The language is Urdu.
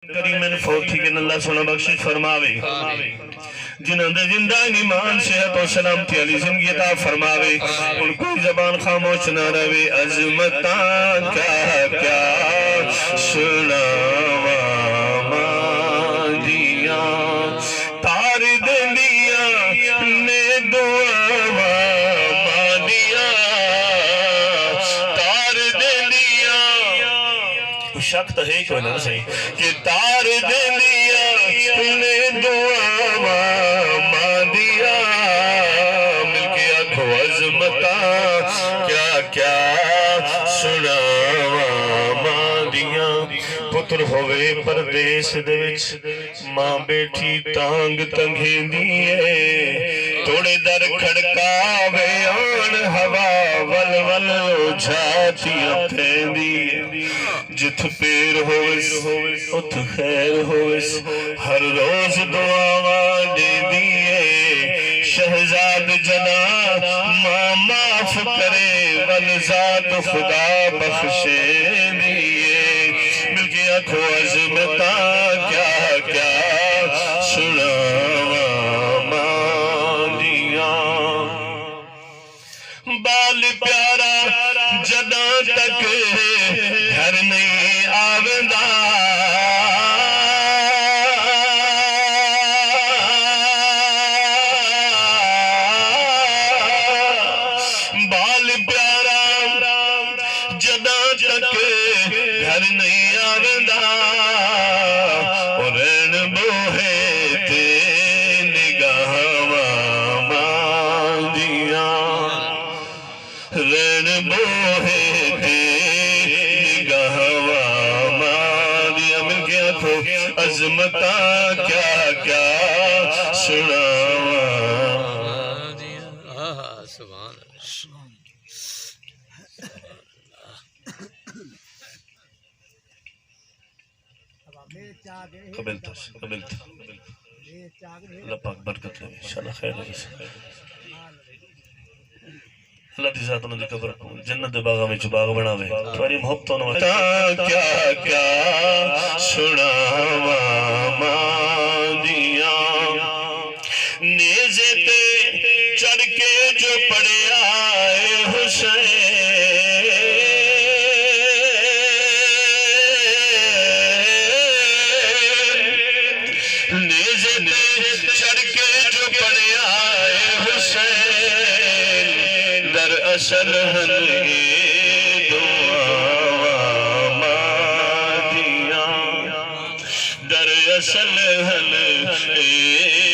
کریمن فوتی کے اللہ سونا بخشش فرماوے جنہوں نے زندہ ایمان صحت و سلامتی علی زندگی عطا فرماوے ان کوئی زبان خاموش نہ رہے عظمتاں کیا کیا سناوا ماندیاں تار دلیاں نے دعا ماندیاں تار دلیاں شک تو ہے کوئی نہ صحیح کہ تار دلیاں نے دعا ماندیاں مل کے آنکھو عظمتاں کیا کیا سناوا ماندیاں پتر ہوئے پردیس دے وچ ماں بیٹھی تانگ تنگیں دیئے توڑے در کھڑکاوے آن ہوا ول ول جھاتیاں پھین دیئے جت پیر ہوئس ات خیر ہوئس ہر روز دعا دے دیئے شہزاد جنا ماں معاف کرے ولزاد خدا بخشے دیئے مل کے آنکھو عظمتاں کیا کیا سناوا ماندیاں بال پیارا جداں تک گھر نہیں آوندہ بال پیارا جداں تک گھر نہیں آوندہ اور رین بوہے تے نگاہاں ماندیاں رین بوہے تے نگاہاں ماندیاں مل کے آنکھو عظمتاں کیا کیا سناوا سبحان قبلتا اللہ پاک برکت لے انشاءاللہ خیر ہے اللہ دی ذات انہوں نے قبر کو جنت دے باغا میں باغ بناوے تمہاری محبتوں نے کیا کیا سناوا ماندیاں نیزے تے چڑھ کے جو پڑے آئے حسین نیزے تے چڑھ کے جو پڑے آئے حسین در اصل ہنگی دعا ماندیاں در اصل ہنگی